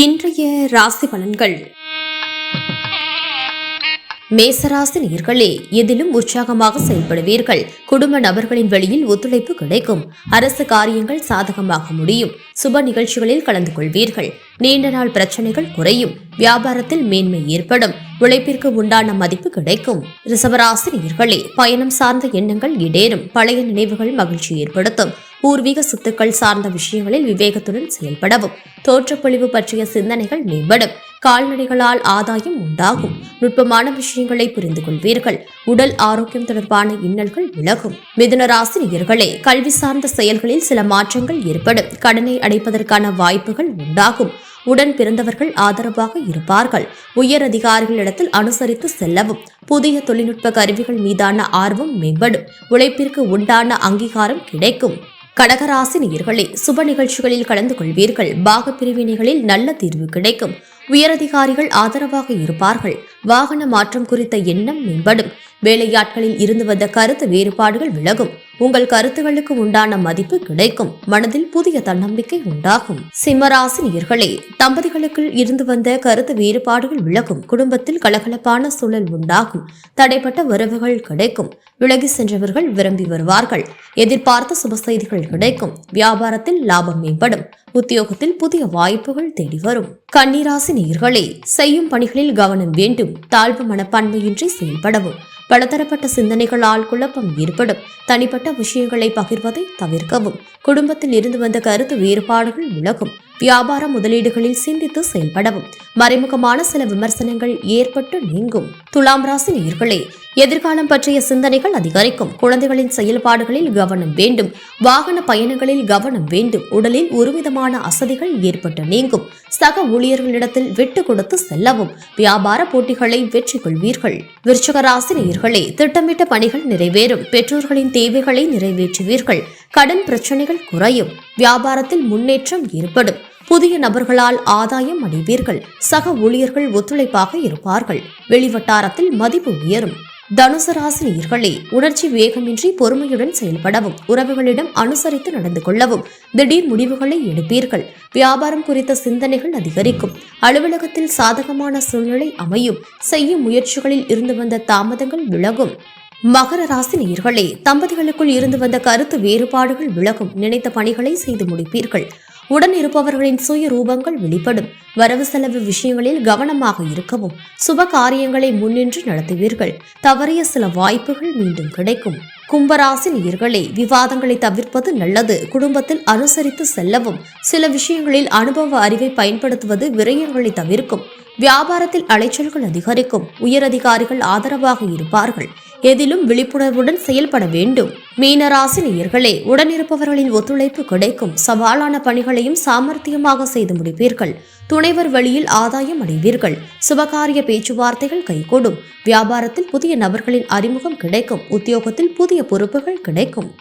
இன்றைய ராசி பலன்கள். மேசராசி நேயர்களே, எதிலும் உற்சாகமாக செயல்படுவீர்கள். குடும்ப நபர்களின் வழியில் ஒத்துழைப்பு கிடைக்கும். அரசு காரியங்கள் சாதகமாக முடியும். சுப நிகழ்ச்சிகளில் கலந்து கொள்வீர்கள். நீண்ட நாள் பிரச்சனைகள் குறையும். வியாபாரத்தில் மேன்மை ஏற்படும். உழைப்பிற்கு உண்டான மதிப்பு கிடைக்கும். ரிஷபராசி நேயர்களே, பயணம் சார்ந்த எண்ணங்கள் இடேறும். பழைய நினைவுகள் மகிழ்ச்சி ஏற்படுத்தும். பூர்வீக சொத்துக்கள் சார்ந்த விஷயங்களில் விவேகத்துடன் செயல்படவும். தோற்றப்பொழிவு பற்றிய சிந்தனைகள் மேம்படும். கால்நடைகளால் ஆதாயம் உண்டாகும். நுட்பமான விஷயங்களை புரிந்து கொள்வீர்கள். உடல் ஆரோக்கியம் தொடர்பான இன்னல்கள் விலகும். மிதுன ராசி நேயர்களே, கல்வி சார்ந்த செயல்களில் சில மாற்றங்கள் ஏற்படும். கடனை அடைப்பதற்கான வாய்ப்புகள் உண்டாகும். உடன் பிறந்தவர்கள் ஆதரவாக இருப்பார்கள். உயர் அதிகாரிகளிடத்தில் அனுசரித்து செல்லவும். புதிய தொழில்நுட்ப கருவிகள் மீதான ஆர்வம் மேம்படும். உழைப்பிற்கு உண்டான அங்கீகாரம் கிடைக்கும். கடகராசி நேயர்களே, சுப நிகழ்ச்சிகளில் கலந்து கொள்வீர்கள். பாக பிரிவினைகளில் நல்ல தீர்வு கிடைக்கும். உயரதிகாரிகள் ஆதரவாக இருப்பார்கள். வாகன மாற்றம் குறித்த எண்ணம் மேம்படும். வேலையாட்களில் இருந்து வந்த கருத்து வேறுபாடுகள் விலகும். உங்கள் கருத்துகளுக்கு உண்டான மதிப்பு கிடைக்கும். மனதில் புதிய தன்னம்பிக்கை உண்டாகும். சிம்மராசி நேயர்களே, தம்பதிகளுக்குள் இருந்து வந்த கருத்து வேறுபாடுகள் விலகும். குடும்பத்தில் கலகலப்பான சூழல் உண்டாகும். தடைப்பட்ட உறவுகள் கிடைக்கும். விலகி சென்றவர்கள் விரும்பி வருவார்கள். எதிர்பார்த்த சுப செய்திகள் கிடைக்கும். வியாபாரத்தில் லாபம் மேம்படும். உத்தியோகத்தில் புதிய வாய்ப்புகள் தேடி வரும். கன்னிராசி நேயர்களே, செய்யும் பணிகளில் கவனம் வேண்டும். தாழ்வு மனப்பான்மையின்றி செயல்படவும். பலதரப்பட்ட சிந்தனைகளால் குழப்பம் ஏற்படும். தனிப்பட்ட விஷயங்களை பகிர்வதை தவிர்க்கவும். குடும்பத்தில் இருந்து வந்த கருத்து வேறுபாடுகள் விலகும். வியாபார முதலீடுகளில் சிந்தித்து செயல்படவும். மறைமுகமான சில விமர்சனங்கள் ஏற்பட்டு நீங்கும். துலாம் ராசி நேயர்களே, எதிர்காலம் பற்றிய சிந்தனைகள் அதிகரிக்கும். குழந்தைகளின் செயல்பாடுகளில் கவனம் வேண்டும். வாகன பயணங்களில் கவனம் வேண்டும். உடலில் ஒருவிதமான அசதிகள் ஏற்பட்டு நீங்கும். சக ஊழியர்களிடத்தில் விட்டு கொடுத்து செல்லவும். வியாபார போட்டிகளை வெற்றி கொள்வீர்கள். விருச்சிக ராசி நேயர்களே, திட்டமிட்ட பணிகள் நிறைவேறும். பெற்றோர்களின் தேவைகளை நிறைவேற்றுவீர்கள். கடன் பிரச்சனைகள் குறையும். வியாபாரத்தில் முன்னேற்றம் ஏற்படும். புதிய நபர்களால் ஆதாயம் அடைவீர்கள். சக ஊழியர்கள் ஒத்துழைப்பாக இருப்பார்கள். வெளிவட்டாரத்தில் மதிப்பு உயரும். தனுசு ராசி நேயர்களே, உணர்ச்சி வேகமின்றி பொறுமையுடன் செயல்படவும். உறவுகளிடம் அனுசரித்து நடந்து கொள்ளவும். திடீர் முடிவுகளை எடுப்பீர்கள். வியாபாரம் குறித்த சிந்தனைகள் அதிகரிக்கும். அலுவலகத்தில் சாதகமான சூழ்நிலை அமையும். செய்யும் முயற்சிகளில் இருந்து வந்த தாமதங்கள் விலகும். மகர ராசி நேயர்களே, தம்பதிகளுக்குள் இருந்து வந்த கருத்து வேறுபாடுகள் விலகும். நினைத்த பணிகளை செய்து முடிப்பீர்கள். உடன் இருப்பவர்களின் சுய ரூபங்கள் வெளிப்படும். வரவு செலவு விஷயங்களில் கவனமாக இருக்கவும். சுப காரியங்களை முன்னின்று நடத்துவீர்கள். தவறிய சில வாய்ப்புகள் மீண்டும் கிடைக்கும். கும்பராசி நேயர்களே, விவாதங்களை தவிர்ப்பது நல்லது. குடும்பத்தில் அனுசரித்து செல்லவும். சில விஷயங்களில் அனுபவ அறிவை பயன்படுத்துவது விரயங்களை தவிர்க்கும். வியாபாரத்தில் அலைச்சல்கள் அதிகரிக்கும். உயரதிகாரிகள் ஆதரவாக இருப்பார்கள். எதிலும் விழிப்புணர்வுடன் செயல்பட வேண்டும். மீனராசி நேயர்களே, உடனிருப்பவர்களின் ஒத்துழைப்பு கிடைக்கும். சவாலான பணிகளையும் சாமர்த்தியமாக செய்து முடிப்பீர்கள். துணைவர் வழியில் ஆதாயம் அடைவீர்கள். சுபகாரிய பேச்சுவார்த்தைகள் கைகூடும். வியாபாரத்தில் புதிய நபர்களின் அறிமுகம் கிடைக்கும். உத்தியோகத்தில் புதிய பொறுப்புகள் கிடைக்கும்.